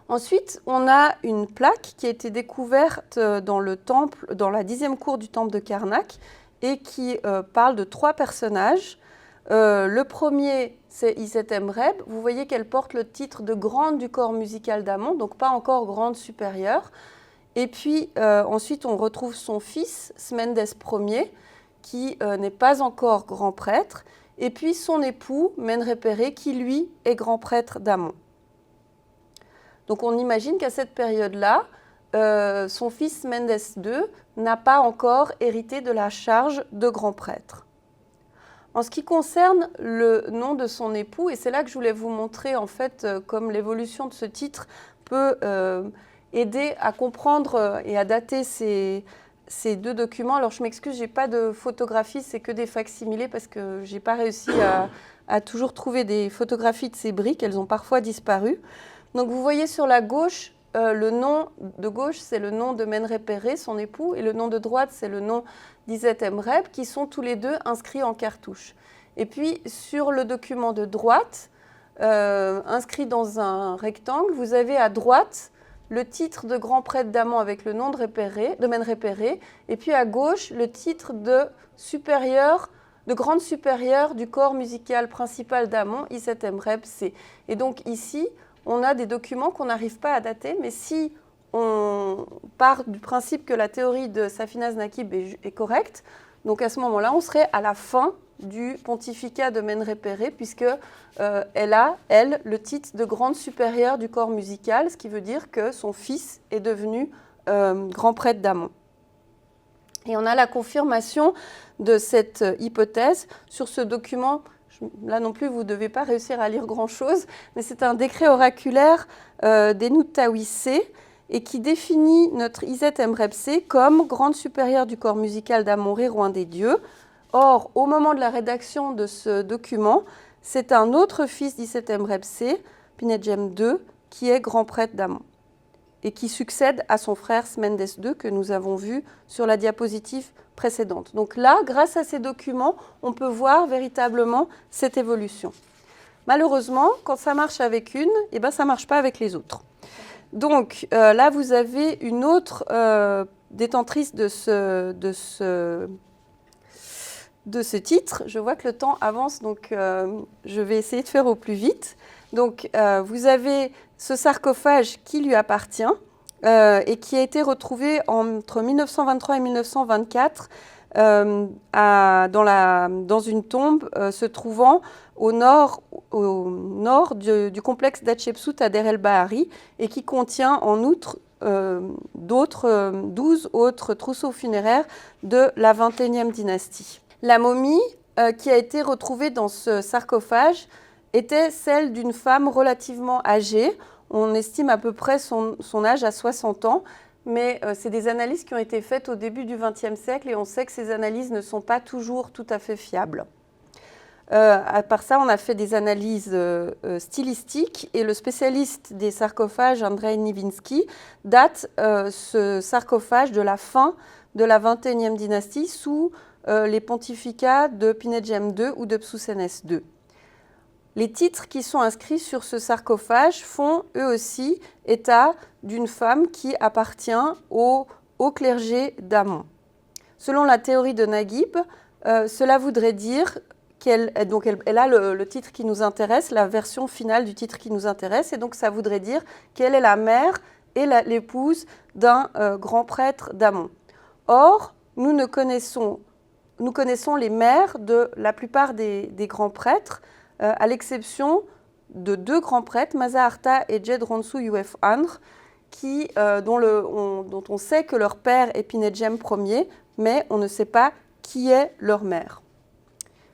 Ensuite, on a une plaque qui a été découverte dans le temple, dans la 10e cour du temple de Karnak, et qui parle de 3 personnages. Le premier, c'est Iset Emrep. Vous voyez qu'elle porte le titre de grande du corps musical d'Amon, donc pas encore grande supérieure. Et puis ensuite, on retrouve son fils, Smendes Ier, qui n'est pas encore grand prêtre, et puis son époux, Menrepere, qui lui est grand prêtre d'Amon. Donc on imagine qu'à cette période-là, son fils Mendes II n'a pas encore hérité de la charge de grand prêtre. En ce qui concerne le nom de son époux, et c'est là que je voulais vous montrer en fait comme l'évolution de ce titre peut aider à comprendre et à dater ces 2 documents. Alors je m'excuse, je n'ai pas de photographie, c'est que des facsimilés parce que je n'ai pas réussi à toujours trouver des photographies de ces briques, elles ont parfois disparu. Donc vous voyez sur la gauche, le nom de gauche, c'est le nom de Menrepere, son époux, et le nom de droite, c'est le nom d'Iset Emrep, qui sont tous les deux inscrits en cartouche. Et puis sur le document de droite, inscrit dans un rectangle, vous avez à droite le titre de grand prêtre d'Amon avec le nom de Menrepere, et puis à gauche, le titre de grande supérieure du corps musical principal d'Amon, Iset Emrep C. Et donc ici, on a des documents qu'on n'arrive pas à dater, mais si on part du principe que la théorie de Safinas Nakib est correcte, donc à ce moment-là, on serait à la fin du pontificat de Menrepere, puisqu'elle a, elle, le titre de grande supérieure du corps musical, ce qui veut dire que son fils est devenu grand prêtre d'Amon. Et on a la confirmation de cette hypothèse sur ce document. Là non plus, vous ne devez pas réussir à lire grand-chose, mais c'est un décret oraculaire d'Enut-Tawi-C et qui définit notre Iset Emrep C comme grande supérieure du corps musical d'Amon-Ré, roi des dieux. Or, au moment de la rédaction de ce document, c'est un autre fils d'Iset Emrep C, Pinedjem II, qui est grand prêtre d'Amon et qui succède à son frère Smendes II que nous avons vu sur la diapositive précédente. Donc là, grâce à ces documents, on peut voir véritablement cette évolution. Malheureusement, quand ça marche avec une, eh ben, ça ne marche pas avec les autres. Donc là, vous avez une autre détentrice de ce titre. Je vois que le temps avance, donc je vais essayer de faire au plus vite. Donc vous avez ce sarcophage qui lui appartient et qui a été retrouvé entre 1923 et 1924 dans une tombe se trouvant au nord du complexe d'Hatchepsout à Der el-Bahari et qui contient en outre 12 autres trousseaux funéraires de la 21e dynastie. La momie qui a été retrouvée dans ce sarcophage était celle d'une femme relativement âgée. On estime à peu près son âge à 60 ans, mais c'est des analyses qui ont été faites au début du XXe siècle et on sait que ces analyses ne sont pas toujours tout à fait fiables. À part ça, on a fait des analyses stylistiques et le spécialiste des sarcophages, Andrei Nivinsky, date ce sarcophage de la fin de la 21e dynastie sous les pontificats de Pinedjem II ou de Psousénès II. Les titres qui sont inscrits sur ce sarcophage font eux aussi état d'une femme qui appartient au haut clergé d'Amon. Selon la théorie de Naguib, cela voudrait dire qu'elle a le titre qui nous intéresse, la version finale du titre qui nous intéresse, et donc ça voudrait dire qu'elle est la mère et l'épouse d'un grand prêtre d'Amon. Or, nous connaissons les mères de la plupart des grands prêtres, à l'exception de 2 grands prêtres, Mazaharta et Jed Ronsu Yuf Andr, dont on sait que leur père est Pinedjem Ier, mais on ne sait pas qui est leur mère.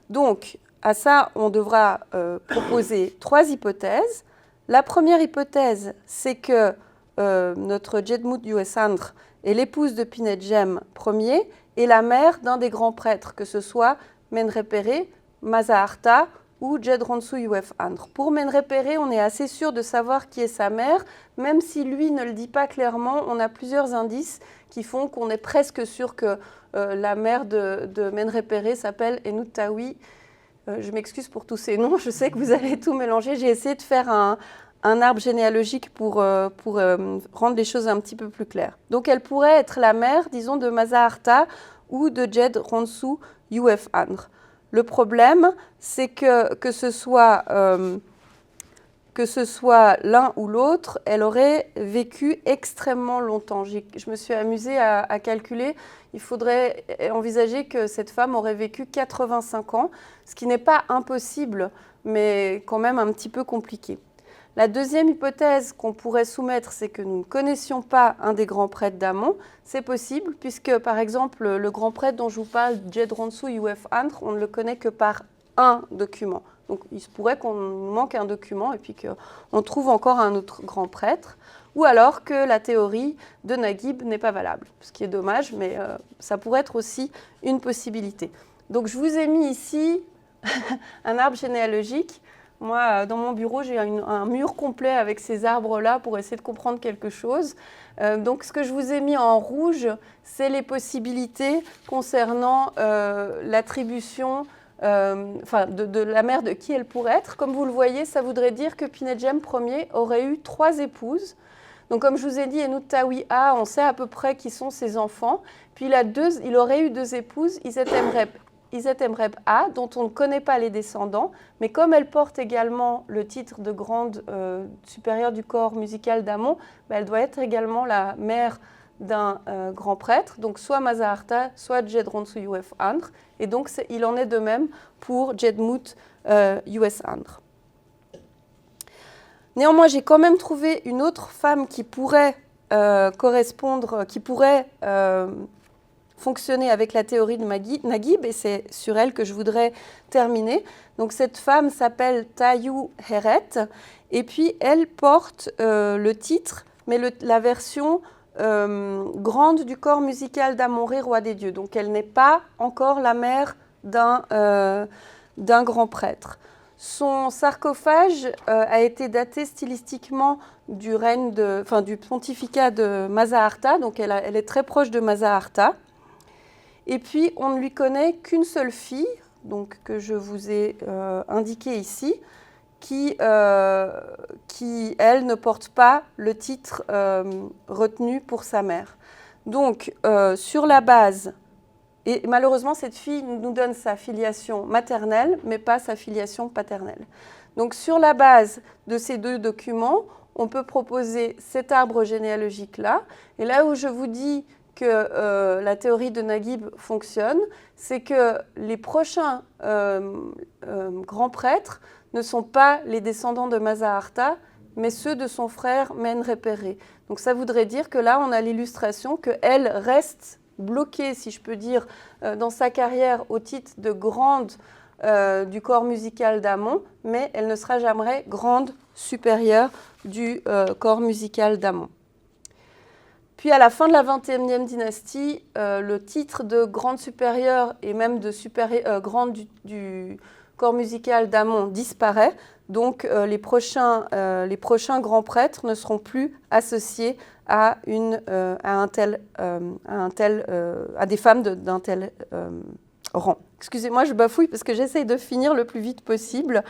Donc, à ça, on devra proposer 3 hypothèses. La première hypothèse, c'est que notre Jedmut Yuesandr est l'épouse de Pinedjem Ier et la mère d'un des grands prêtres, que ce soit Menrepere, Mazaharta ou Jedronsu Yuefandr. Pour Menrepere, on est assez sûr de savoir qui est sa mère, même si lui ne le dit pas clairement, on a plusieurs indices qui font qu'on est presque sûr que la mère de Menrepere s'appelle Enuttawi. Je m'excuse pour tous ces noms, je sais que vous allez tout mélanger. J'ai essayé de faire un arbre généalogique pour rendre les choses un petit peu plus claires. Donc elle pourrait être la mère, disons, de Mazaharta ou de Jedronsu Yuefandr. Le problème, c'est que ce soit l'un ou l'autre, elle aurait vécu extrêmement longtemps. Je me suis amusée à calculer. Il faudrait envisager que cette femme aurait vécu 85 ans, ce qui n'est pas impossible, mais quand même un petit peu compliqué. La deuxième hypothèse qu'on pourrait soumettre, c'est que nous ne connaissions pas un des grands prêtres d'Amon. C'est possible, puisque par exemple, le grand prêtre dont je vous parle, Jedronsu Yuefandr, on ne le connaît que par un document. Donc il se pourrait qu'on nous manque un document et puis qu'on trouve encore un autre grand prêtre, ou alors que la théorie de Naguib n'est pas valable, ce qui est dommage, mais ça pourrait être aussi une possibilité. Donc je vous ai mis ici un arbre généalogique. Moi, dans mon bureau, j'ai un mur complet avec ces arbres-là pour essayer de comprendre quelque chose. Donc ce que je vous ai mis en rouge, c'est les possibilités concernant l'attribution de la mère de qui elle pourrait être. Comme vous le voyez, ça voudrait dire que Pinedjem Ier aurait eu 3 épouses. Donc comme je vous ai dit, Enuttawi A, on sait à peu près qui sont ses enfants. Puis il aurait eu 2 épouses, Isetemreb A, dont on ne connaît pas les descendants, mais comme elle porte également le titre de grande supérieure du corps musical d'Amon, elle doit être également la mère d'un grand prêtre, donc soit Mazaharta, soit Jedronsu Yuefandr, et donc il en est de même pour Jedmut Yuesandr. Néanmoins, j'ai quand même trouvé une autre femme qui pourrait correspondre, qui pourrait fonctionner avec la théorie de Naguib, et c'est sur elle que je voudrais terminer. Donc cette femme s'appelle Tayu Heret, et puis elle porte le titre, mais la version grande du corps musical d'Amon-Ré, roi des dieux. Donc elle n'est pas encore la mère d'un grand prêtre. Son sarcophage a été daté stylistiquement du pontificat de Mazaharta, donc elle est très proche de Mazaharta. Et puis on ne lui connaît qu'une seule fille, donc que je vous ai indiquée ici, qui, elle, ne porte pas le titre retenu pour sa mère. Donc, sur la base, et malheureusement, cette fille nous donne sa filiation maternelle, mais pas sa filiation paternelle. Donc, sur la base de ces 2 documents, on peut proposer cet arbre généalogique-là. Et là où je vous dis que la théorie de Naguib fonctionne, c'est que les prochains grands prêtres ne sont pas les descendants de Mazaharta, mais ceux de son frère Menrepere. Donc ça voudrait dire que là, on a l'illustration qu'elle reste bloquée, si je peux dire, dans sa carrière au titre de grande du corps musical d'Amon, mais elle ne sera jamais grande supérieure du corps musical d'Amon. Puis à la fin de la 21e dynastie, le titre de grande supérieure et même de grande du corps musical d'Amon disparaît. Donc les prochains grands prêtres ne seront plus associés à des femmes d'un tel rang. Excusez-moi, je bafouille parce que j'essaye de finir le plus vite possible.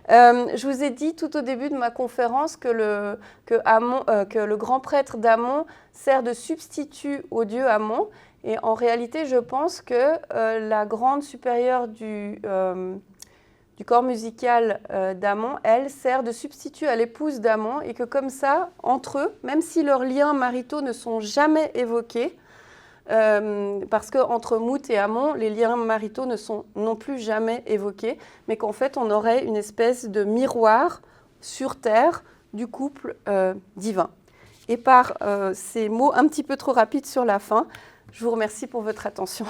Je vous ai dit tout au début de ma conférence que le grand prêtre d'Amon sert de substitut au dieu Amon. Et en réalité, je pense que la grande supérieure du corps musical d'Amon, elle, sert de substitut à l'épouse d'Amon, et que comme ça, entre eux, même si leurs liens maritaux ne sont jamais évoqués, parce qu'entre Mout et Amon, les liens maritaux ne sont non plus jamais évoqués, mais qu'en fait, on aurait une espèce de miroir sur Terre du couple divin. et par ces mots un petit peu trop rapides sur la fin. Je vous remercie pour votre attention.